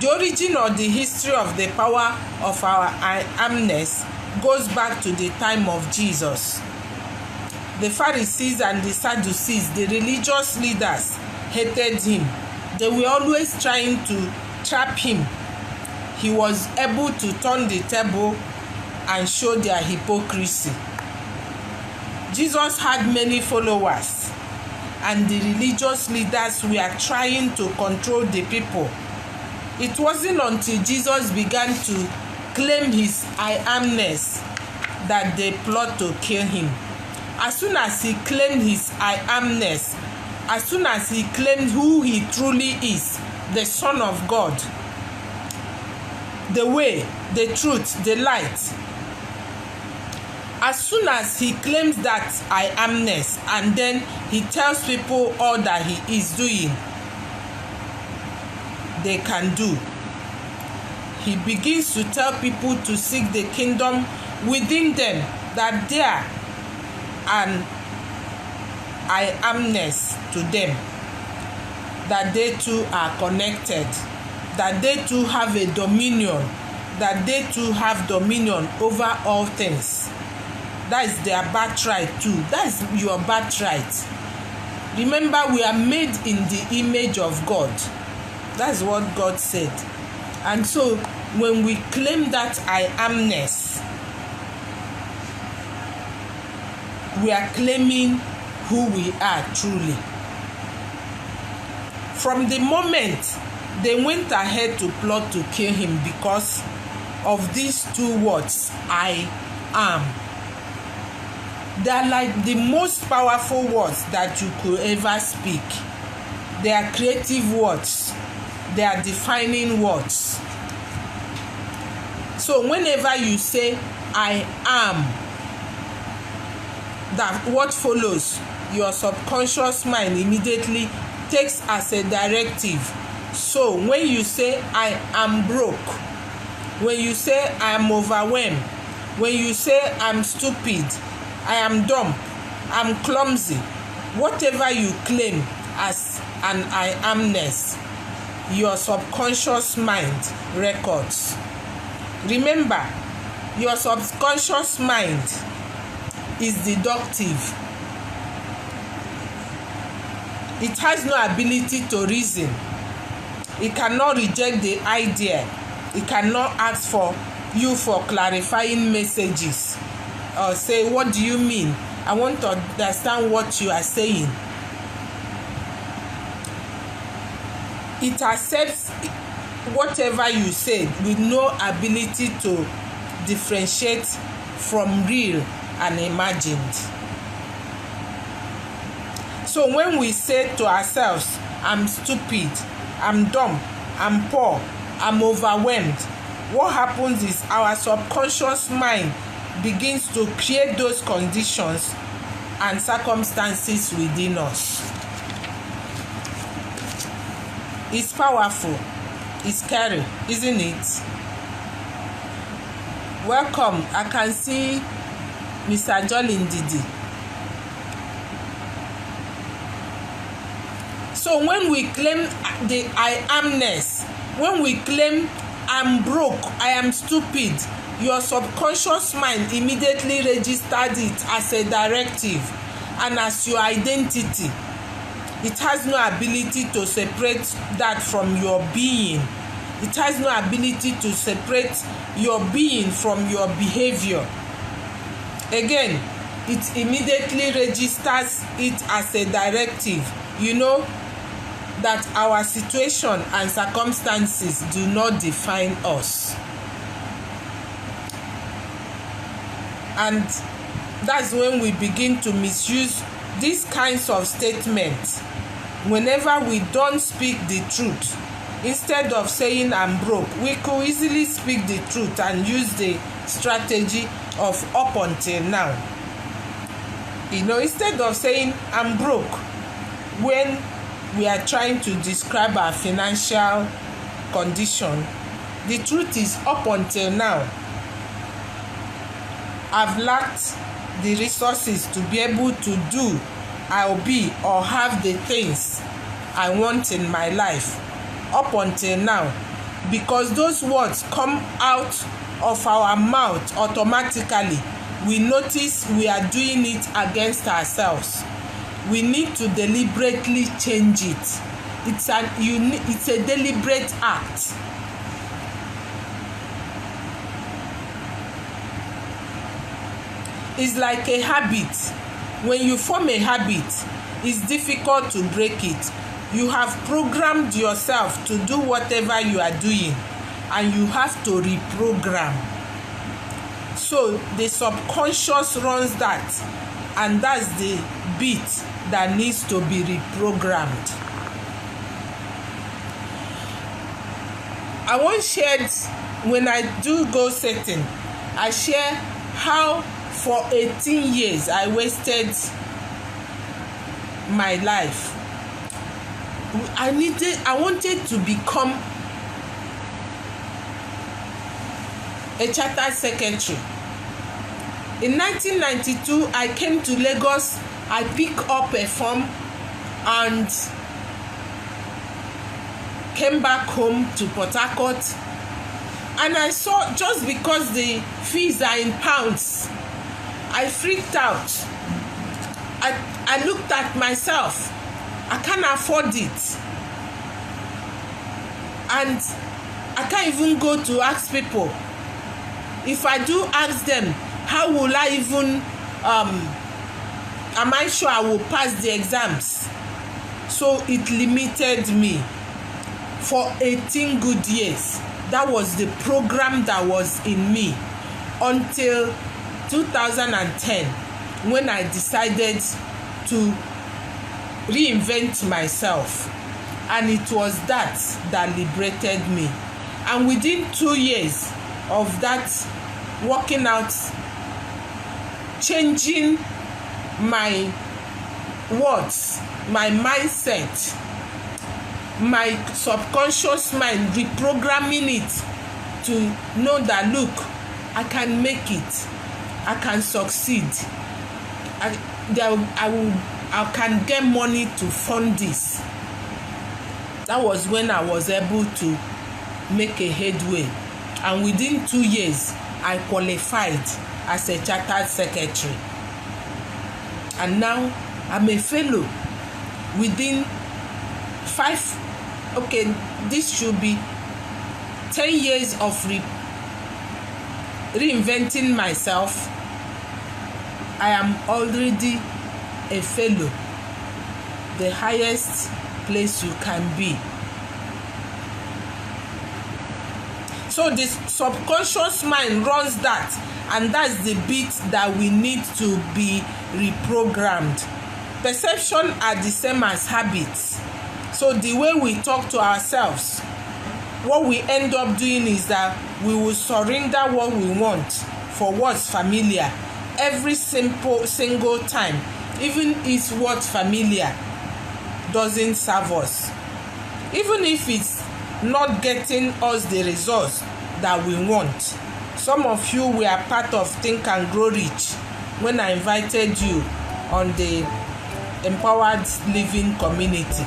The origin or the history of the power of our I amness goes back to the time of Jesus. The Pharisees and the Sadducees, the religious leaders, hated him. They were always trying to trap him. He was able to turn the table and show their hypocrisy. Jesus had many followers, and the religious leaders were trying to control the people. It wasn't until Jesus began to claim his I amness that they plot to kill him. As soon as he claimed his I amness, as soon as he claimed who he truly is, the Son of God, the way, the truth, the light, as soon as he claims that I amness, and then he tells people all that he is doing, they can do. He begins to tell people to seek the kingdom within them, that there and I amness to them, that they too are connected, that they too have a dominion, that they too have dominion over all things. That is their birthright too. That is your birthright. Remember, we are made in the image of God. That's what God said. And so when we claim that I amness, we are claiming who we are truly. From the moment they went ahead to plot to kill him because of these two words, I am. They are like the most powerful words that you could ever speak. They are creative words. They are defining words. So whenever you say I am, that what follows, your subconscious mind immediately takes as a directive. So when you say I am broke, when you say I am overwhelmed, when you say I'm stupid, I am dumb, I'm clumsy, whatever you claim as an I amness, your subconscious mind records. Remember, your subconscious mind is deductive. It has no ability to reason. It cannot reject the idea. It cannot ask for you for clarifying messages or say, what do you mean? I want to understand what you are saying. It accepts whatever you say with no ability to differentiate from real and imagined. So when we say to ourselves, I'm stupid, I'm dumb, I'm poor, I'm overwhelmed, what happens is our subconscious mind begins to create those conditions and circumstances within us. It's powerful. It's scary, isn't it? Welcome. I can see Mr. Jolin Didi. So when we claim the I amness, when we claim I'm broke, I am stupid, your subconscious mind immediately registered it as a directive and as your identity. It has no ability to separate that from your being. It has no ability to separate your being from your behavior. Again, it immediately registers it as a directive. You know that our situation and circumstances do not define us. And that's when we begin to misuse these kinds of statements. Whenever we don't speak the truth, instead of saying I'm broke, we could easily speak the truth and use the strategy of up until now. You know, instead of saying I'm broke, when we are trying to describe our financial condition, the truth is up until now, I've lacked the resources to be able to do, I'll be or have the things I want in my life. Up until now, because those words come out of our mouth automatically. We notice we are doing it against ourselves. We need to deliberately change it. It's a deliberate act. It's like a habit. When you form a habit, it's difficult to break it. You have programmed yourself to do whatever you are doing, and you have to reprogram. So the subconscious runs that, and that's the bit that needs to be reprogrammed. I once shared, when I do goal setting, I share how for 18 years I wasted my life. I wanted to become a chartered secretary. In 1992, I came to Lagos. I picked up a form and came back home to Port Harcourt, and I saw, just because the fees are in pounds, I freaked out. I looked at myself. I can't afford it, and I can't even go to ask people. If I do ask them, how will I even am I sure I will pass the exams? So it limited me for 18 good years. That was the program that was in me until 2010, when I decided to reinvent myself, and it was that liberated me. And within 2 years of that working out, changing my words, my mindset, my subconscious mind, reprogramming it to know that, look, I can make it, I can succeed, I can get money to fund this. That was when I was able to make a headway, and within 2 years I qualified as a chartered secretary, and now I'm a fellow. Within this should be 10 years of reinventing myself. I am already a fellow, the highest place you can be. So the subconscious mind runs that, and that's the bit that we need to be reprogrammed. Perception are the same as habits. So the way we talk to ourselves, what we end up doing is that we will surrender what we want for what's familiar every single time, even if what's familiar doesn't serve us, even if it's not getting us the results that we want. Some of you were part of Think and Grow Rich when I invited you on the Empowered Living Community.